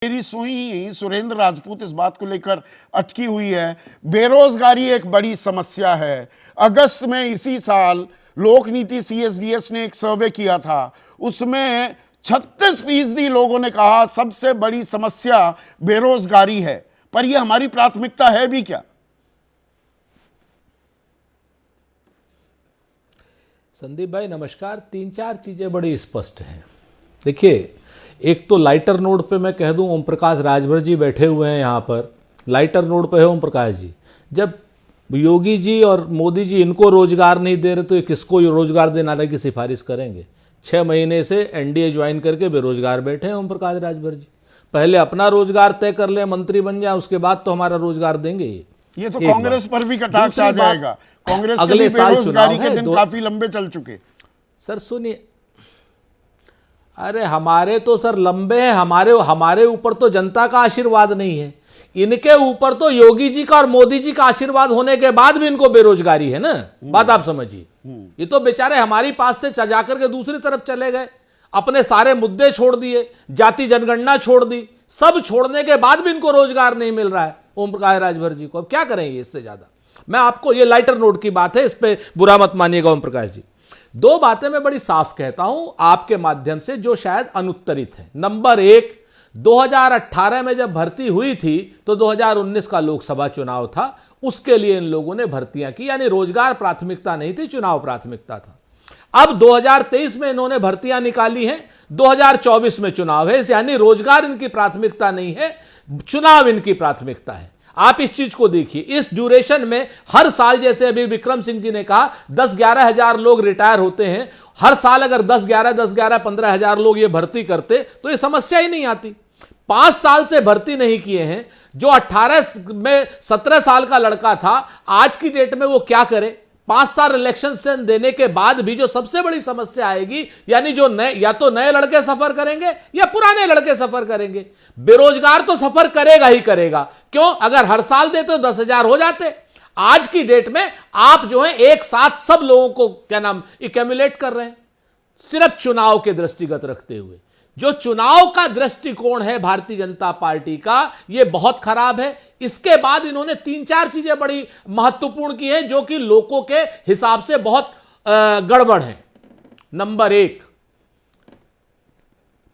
मेरी सुई सुरेंद्र राजपूत इस बात को लेकर अटकी हुई है। बेरोजगारी एक बड़ी समस्या है। अगस्त में इसी साल लोकनीति CSDS ने एक सर्वे किया था, उसमें 36% लोगों ने कहा सबसे बड़ी समस्या बेरोजगारी है। पर यह हमारी प्राथमिकता है भी क्या? संदीप भाई नमस्कार। 3-4 चीजें बड़ी स्पष्ट हैं। देखिए, एक तो लाइटर नोड पे मैं कह दूं, ओम प्रकाश राजभर जी बैठे हुए हैं यहाँ पर, लाइटर नोड पे है ओम प्रकाश जी। जब योगी जी और मोदी जी इनको रोजगार नहीं दे रहे तो ये किसको रोजगार देने की सिफारिश करेंगे? 6 महीने से NDA ज्वाइन करके बेरोजगार बैठे हैं ओम प्रकाश राजभर जी। पहले अपना रोजगार तय कर ले, मंत्री बन जाए, उसके बाद तो हमारा रोजगार देंगे। ये तो कांग्रेस पर भी कटाक्ष आ जाएगा। कांग्रेस के अगले साल बेरोजगारी के दिन काफी लंबे चल चुके। सर सुनिए, अरे हमारे तो सर लंबे हैं, हमारे ऊपर तो जनता का आशीर्वाद नहीं है। इनके ऊपर तो योगी जी का और मोदी जी का आशीर्वाद होने के बाद भी इनको बेरोजगारी है ना। बात आप समझिए। ये तो बेचारे हमारी पास से जाकर के दूसरी तरफ चले गए, अपने सारे मुद्दे छोड़ दिए, जाति जनगणना छोड़ दी, सब छोड़ने के बाद भी इनको रोजगार नहीं मिल रहा है ओम प्रकाश राजभर जी को। अब क्या करेंगे इससे ज्यादा? मैं आपको, ये लाइटर नोट की बात है, इस पे बुरा मत मानिएगा ओम प्रकाश जी। 2 बातें मैं बड़ी साफ कहता हूं आपके माध्यम से, जो शायद अनुत्तरित है। नंबर 1, 2018 में जब भर्ती हुई थी तो 2019 का लोकसभा चुनाव था, उसके लिए इन लोगों ने भर्तियां की, यानी रोजगार प्राथमिकता नहीं थी, चुनाव प्राथमिकता था। अब 2023 में इन्होंने भर्तियां निकाली हैं, 2024 में चुनाव है, यानी रोजगार इनकी प्राथमिकता नहीं है, चुनाव इनकी प्राथमिकता है। आप इस चीज को देखिए, इस ड्यूरेशन में हर साल, जैसे अभी विक्रम सिंह जी ने कहा, 10-11 हजार लोग रिटायर होते हैं हर साल। अगर 10-11, 15 हजार लोग ये भर्ती करते तो ये समस्या ही नहीं आती। 5 साल से भर्ती नहीं किए हैं। जो 18 में 17 साल का लड़का था, आज की डेट में वो क्या करे? 5 साल इलेक्शन देने के बाद भी जो सबसे बड़ी समस्या आएगी, यानी जो नए, या तो नए लड़के सफर करेंगे या पुराने लड़के सफर करेंगे। बेरोजगार तो सफर करेगा ही करेगा। क्यों? अगर हर साल देते तो 10,000 हो जाते। आज की डेट में आप जो है एक साथ सब लोगों को क्या नाम एक्यूमुलेट कर रहे हैं, सिर्फ चुनाव के दृष्टिगत रखते हुए। जो चुनाव का दृष्टिकोण है भारतीय जनता पार्टी का, यह बहुत खराब है। इसके बाद इन्होंने 3-4 चीजें बड़ी महत्वपूर्ण की हैं, जो कि लोगों के हिसाब से बहुत गड़बड़ है। नंबर 1,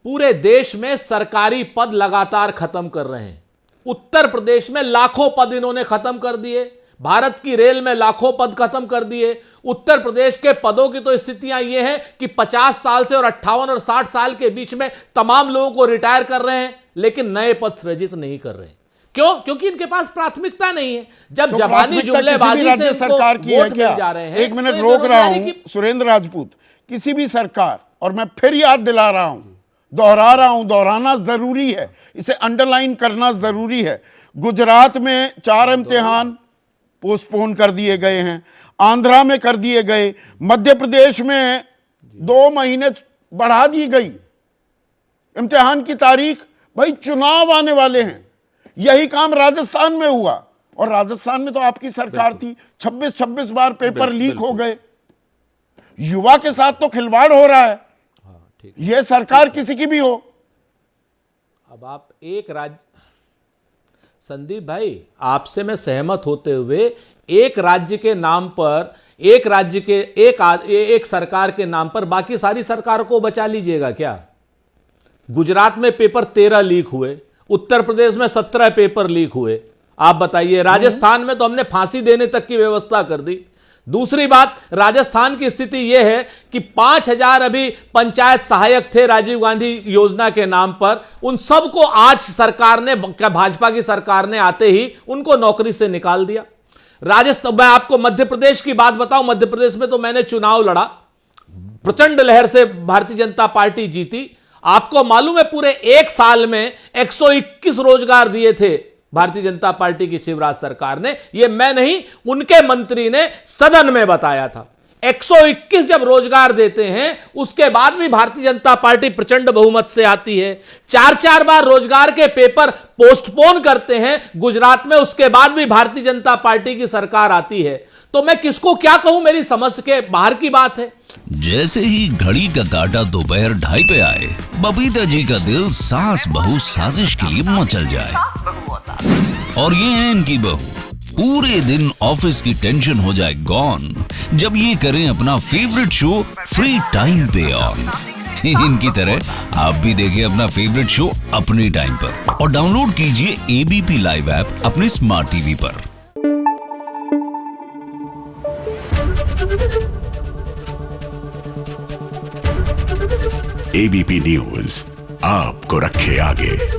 पूरे देश में सरकारी पद लगातार खत्म कर रहे हैं। उत्तर प्रदेश में लाखों पद इन्होंने खत्म कर दिए, भारत की रेल में लाखों पद खत्म कर दिए। उत्तर प्रदेश के पदों की तो स्थितियां ये हैं कि 50 साल से और 58 और 60 साल के बीच में तमाम लोगों को रिटायर कर रहे हैं, लेकिन नए पद सृजित नहीं कर रहे हैं। क्यों? क्योंकि इनके पास प्राथमिकता नहीं है। जब तो जवानी जुमलेबाजी से राज्य सरकार की है क्या? जा रहे हैं, एक मिनट रोक रहा हूं सुरेंद्र राजपूत। किसी भी सरकार, और मैं फिर याद दिला रहा हूं, दोहरा रहा हूं, दोहराना जरूरी है, इसे अंडरलाइन करना जरूरी है। गुजरात में 4 इम्तिहान पोस्टपोन कर दिए गए हैं, आंध्रा में कर दिए गए, मध्य प्रदेश में 2 महीने बढ़ा दी गई इम्तिहान की तारीख। भाई चुनाव आने वाले हैं। यही काम राजस्थान में हुआ, और राजस्थान में तो आपकी सरकार थी। 26 बार पेपर लीक हो गए। युवा के साथ तो खिलवाड़ हो रहा है। यह सरकार किसी की भी हो। अब आप एक राज्य, संदीप भाई आपसे मैं सहमत होते हुए, एक राज्य के नाम पर, एक राज्य के एक सरकार के नाम पर बाकी सारी सरकारों को बचा लीजिएगा क्या? गुजरात में पेपर 13 लीक हुए, उत्तर प्रदेश में 17 पेपर लीक हुए। आप बताइए, राजस्थान में तो हमने फांसी देने तक की व्यवस्था कर दी। दूसरी बात, राजस्थान की स्थिति यह है कि 5,000 अभी पंचायत सहायक थे राजीव गांधी योजना के नाम पर, उन सबको आज सरकार ने, भाजपा की सरकार ने आते ही उनको नौकरी से निकाल दिया। राजस्थान, मैं आपको मध्य प्रदेश की बात बताऊं, मध्य प्रदेश में तो मैंने चुनाव लड़ा, प्रचंड लहर से भारतीय जनता पार्टी जीती। आपको मालूम है पूरे 1 साल में 121 रोजगार दिए थे भारतीय जनता पार्टी की शिवराज सरकार ने। यह मैं नहीं, उनके मंत्री ने सदन में बताया था। 121 जब रोजगार देते हैं, उसके बाद भी भारतीय जनता पार्टी प्रचंड बहुमत से आती है। 4-4 बार रोजगार के पेपर पोस्टपोन करते हैं गुजरात में, उसके बाद भी भारतीय जनता पार्टी की सरकार आती है। तो मैं किसको क्या कहूं, मेरी समझ के बाहर की बात है। जैसे ही घड़ी का काटा दोपहर 2:30 पे आए, बबीता जी का दिल सास बहू साजिश के लिए मचल जाए। और ये है इनकी बहू, पूरे दिन ऑफिस की टेंशन हो जाए गॉन जब ये करें अपना फेवरेट शो फ्री टाइम पे ऑन। इनकी तरह आप भी देखिए अपना फेवरेट शो अपने टाइम पर और डाउनलोड कीजिए एबीपी लाइव ऐप अपने स्मार्ट टीवी पर। एबीपी न्यूज आपको रखे आगे।